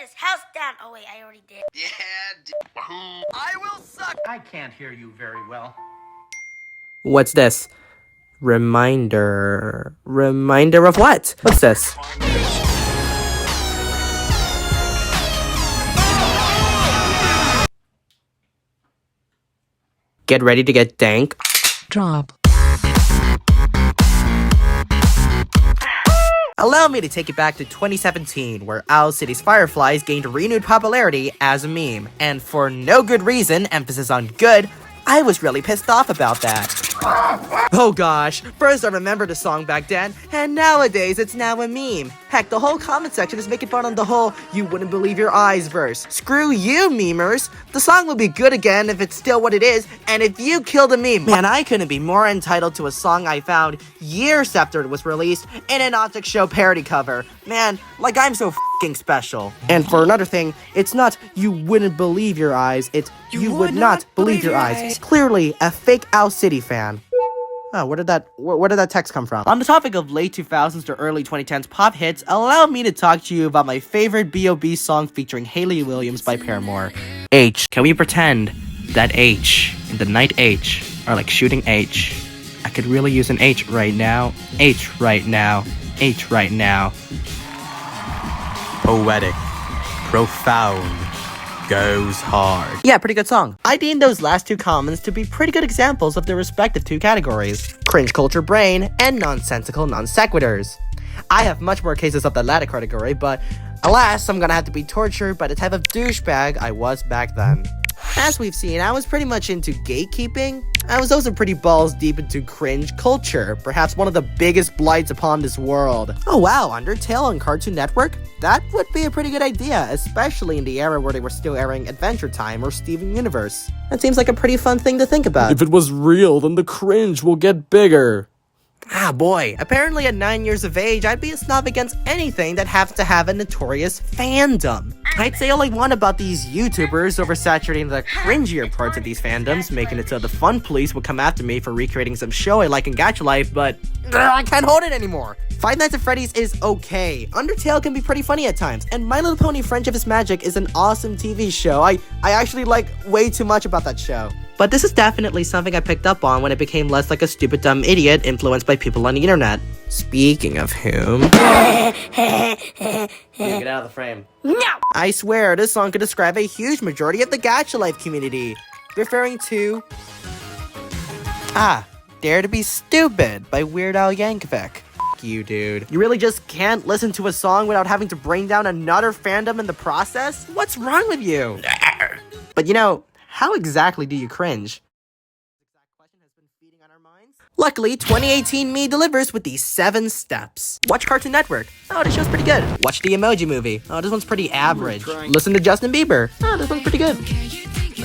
this house down. Oh wait, I already did. I will suck. I can't hear you very well. What's this? Reminder. Reminder of what? What's this? Get ready to get dank. Drop. Allow me to take you back to 2017, where Owl City's Fireflies gained renewed popularity as a meme. And for no good reason, emphasis on good, I was really pissed off about that. Oh gosh, first I remembered the song back then, and nowadays it's now a meme. Heck, the whole comment section is making fun of the whole "you wouldn't believe your eyes" verse. Screw you, memers. The song will be good again if it's still what it is, and if you kill the meme. Man, I couldn't be more entitled to a song I found years after it was released in an Optic Show parody cover. Man, like I'm so f***ing special. And for another thing, it's not "you wouldn't believe your eyes," it's "you would not believe your eyes." Clearly a fake Owl City fan. Oh, where did that text come from? On the topic of late 2000s to early 2010s pop hits, allow me to talk to you about my favorite B.o.B song featuring Hayley Williams by Paramore. H. Can we pretend that H and the night H are like shooting H? I could really use an H right now. H right now. H right now. Poetic. Profound. Goes hard. Yeah, pretty good song. I deem those last two comments to be pretty good examples of their respective two categories: cringe culture brain and nonsensical non-sequiturs. I have much more cases of the latter category, but alas, I'm gonna have to be tortured by the type of douchebag I was back then. As we've seen, I was pretty much into gatekeeping. I was also pretty balls deep into cringe culture, perhaps one of the biggest blights upon this world. Oh wow, Undertale on Cartoon Network? That would be a pretty good idea, especially in the era where they were still airing Adventure Time or Steven Universe. That seems like a pretty fun thing to think about. If it was real, then the cringe will get bigger. Ah boy, apparently at 9 years of age, I'd be a snob against anything that has to have a notorious fandom. I'd say all I want about these YouTubers oversaturating the cringier parts of these fandoms, making it so the fun police would come after me for recreating some show I like in Gacha Life, but I can't hold it anymore. Five Nights at Freddy's is okay. Undertale can be pretty funny at times, and My Little Pony Friendship is Magic is an awesome TV show. I actually like way too much about that show. But this is definitely something I picked up on when it became less like a stupid dumb idiot influenced by people on the internet. Speaking of whom... Get out of the frame. No! I swear, this song could describe a huge majority of the Gacha Life community. Referring to... Dare to Be Stupid by Weird Al Yankovic. F*** you, dude. You really just can't listen to a song without having to bring down another fandom in the process? What's wrong with you? But you know... how exactly do you cringe? Luckily, 2018 me delivers with these 7 steps. Watch Cartoon Network. Oh, this show's pretty good. Watch the Emoji Movie. Oh, this one's pretty average. Listen to Justin Bieber. Oh, this one's pretty good.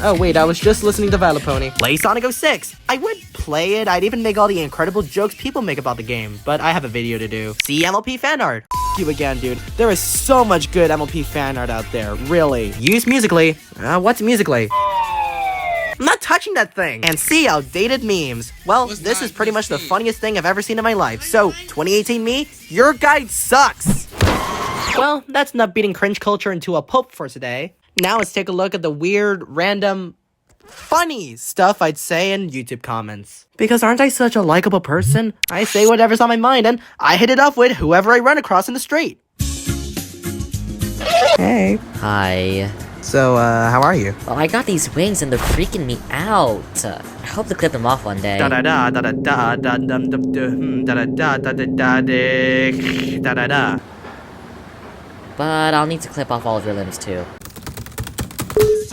Oh, wait, I was just listening to Pony. Play Sonic 06. I would play it. I'd even make all the incredible jokes people make about the game, but I have a video to do. See MLP fan art. F*** you again, dude. There is so much good MLP fan art out there, really. Use Musical.ly. What's Musical.ly? I'm not touching that thing. And see outdated memes. Well, this is pretty much the funniest thing I've ever seen in my life. So, 2018 me, your guide sucks. Well, that's not beating cringe culture into a pulp for today. Now let's take a look at the weird, random, funny stuff I'd say in YouTube comments. Because aren't I such a likable person? I say whatever's on my mind and I hit it off with whoever I run across in the street. Hey. Hi. So, how are you? Well, I got these wings and they're freaking me out. I hope to clip them off one day. But I'll need to clip off all of your limbs too.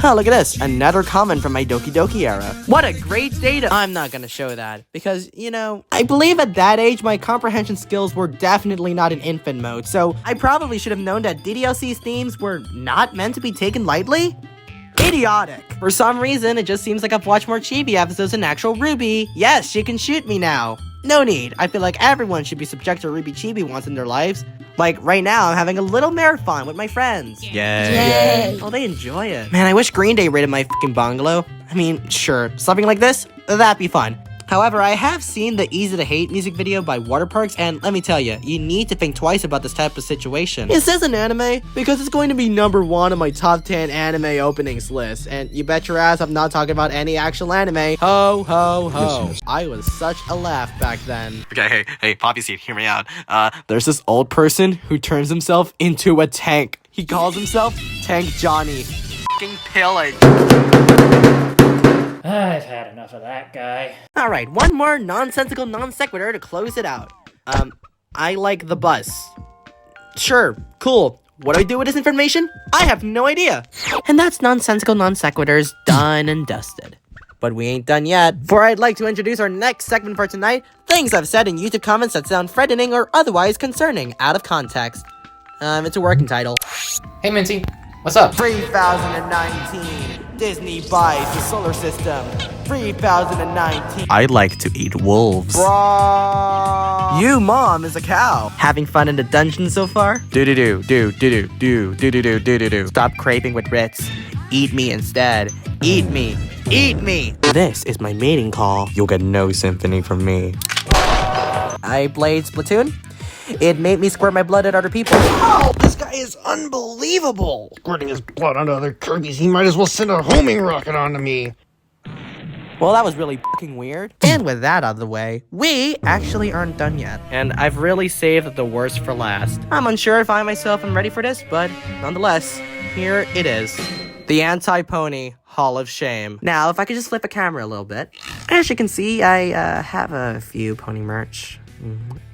Oh, look at this. Another comment from my Doki Doki era. What a great data. I'm not gonna show that because, you know, I believe at that age my comprehension skills were definitely not in infant mode, so I probably should have known that DDLC's themes were not meant to be taken lightly. Idiotic. For some reason, it just seems like I've watched more Chibi episodes than actual Ruby. Yes, she can shoot me now. No need. I feel like everyone should be subject to Ruby Chibi once in their lives. Like, right now, I'm having a little marathon with my friends. Yay! Oh, they enjoy it. Man, I wish Green Day raided my fucking bungalow. I mean, sure, something like this, that'd be fun. However, I have seen the Easy to Hate music video by Waterparks, and let me tell you, you need to think twice about this type of situation. Is this an anime? Because it's going to be number 1 on my top 10 anime openings list, and you bet your ass I'm not talking about any actual anime. Ho, ho, ho. I was such a laugh back then. Okay, hey, Poppyseed, hear me out. There's this old person who turns himself into a tank. He calls himself Tank Johnny. F***ing pillage. I've had enough of that guy. Alright, one more nonsensical non sequitur to close it out. I like the bus. Sure, cool. What do I do with this information? I have no idea. And that's nonsensical non sequiturs done and dusted. But we ain't done yet, for I'd like to introduce our next segment for tonight, things I've said in YouTube comments that sound threatening or otherwise concerning, out of context. It's a working title. Hey, Minty. What's up? 3019, Disney buys the solar system. 3019. I like to eat wolves. Bro. You mom is a cow. Having fun in the dungeon so far? Do. Stop craving with Ritz. Eat me instead. Eat me. Eat me. This is my mating call. You'll get no sympathy from me. I played Splatoon. It made me squirt my blood at other people. Oh, this guy is unbelievable. Squirting his blood onto other Kirby's, he might as well send a homing rocket onto me. Well, that was really fucking weird. And with that out of the way, we actually aren't done yet. And I've really saved the worst for last. I'm unsure if I myself am ready for this, but nonetheless, here it is. The Anti-Pony Hall of Shame. Now, if I could just flip a camera a little bit. As you can see, I have a few pony merch.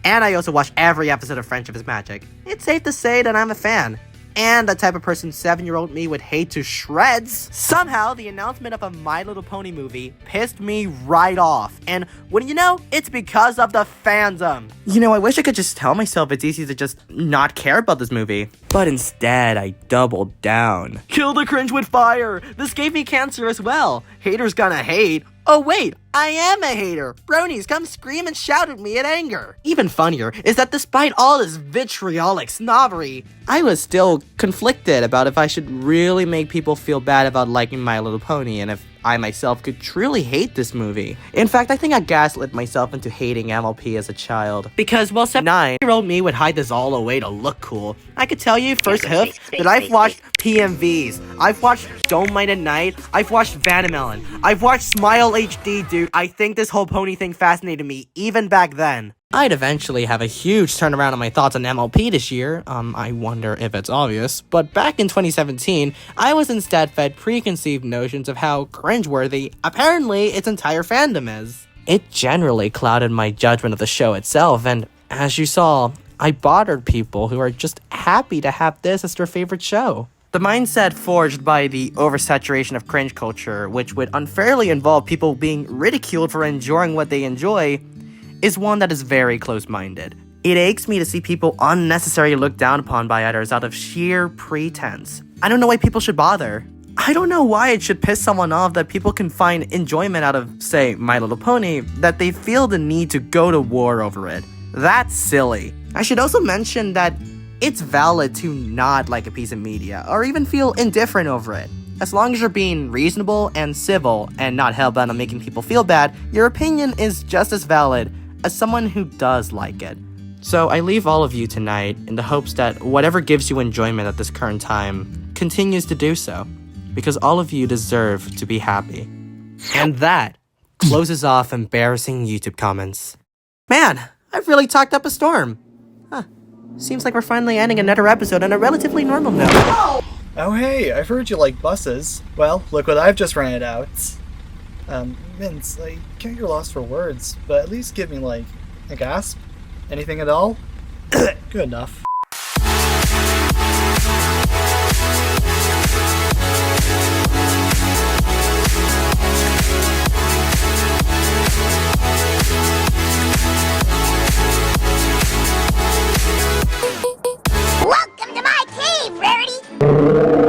And I also watch every episode of Friendship is Magic. It's safe to say that I'm a fan. And the type of person 7-year-old me would hate to shreds. Somehow, the announcement of a My Little Pony movie pissed me right off. And wouldn't you know, it's because of the fandom. You know, I wish I could just tell myself it's easy to just not care about this movie. But instead, I doubled down. Kill the cringe with fire! This gave me cancer as well. Haters gonna hate. Oh wait, I am a hater. Bronies, come scream and shout at me in anger. Even funnier is that despite all this vitriolic snobbery, I was still conflicted about if I should really make people feel bad about liking My Little Pony and if I myself could truly hate this movie. In fact, I think I gaslit myself into hating MLP as a child. Because while 9-year-old me would hide this all away to look cool, I could tell you first hoof that I've watched PMVs, I've watched Don't Mind at Night, I've watched Vanamelon, I've watched Smile HD, dude. I think this whole pony thing fascinated me, even back then. I'd eventually have a huge turnaround on my thoughts on MLP this year, I wonder if it's obvious, but back in 2017, I was instead fed preconceived notions of how cringeworthy, apparently, its entire fandom is. It generally clouded my judgment of the show itself, and as you saw, I bothered people who are just happy to have this as their favorite show. The mindset forged by the oversaturation of cringe culture, which would unfairly involve people being ridiculed for enjoying what they enjoy, is one that is very close-minded. It aches me to see people unnecessarily looked down upon by others out of sheer pretense. I don't know why people should bother. I don't know why it should piss someone off that people can find enjoyment out of, say, My Little Pony, that they feel the need to go to war over it. That's silly. I should also mention that it's valid to not like a piece of media, or even feel indifferent over it. As long as you're being reasonable and civil, and not hellbent on making people feel bad, your opinion is just as valid as someone who does like it. So I leave all of you tonight in the hopes that whatever gives you enjoyment at this current time continues to do so, because all of you deserve to be happy. And that closes off embarrassing YouTube comments. Man, I've really talked up a storm. Seems like we're finally ending another episode on a relatively normal note. Oh hey, I've heard you like buses. Well, look what I've just rented out. Mince, I get you're lost for words, but at least give me, like, a gasp? Anything at all? Good enough.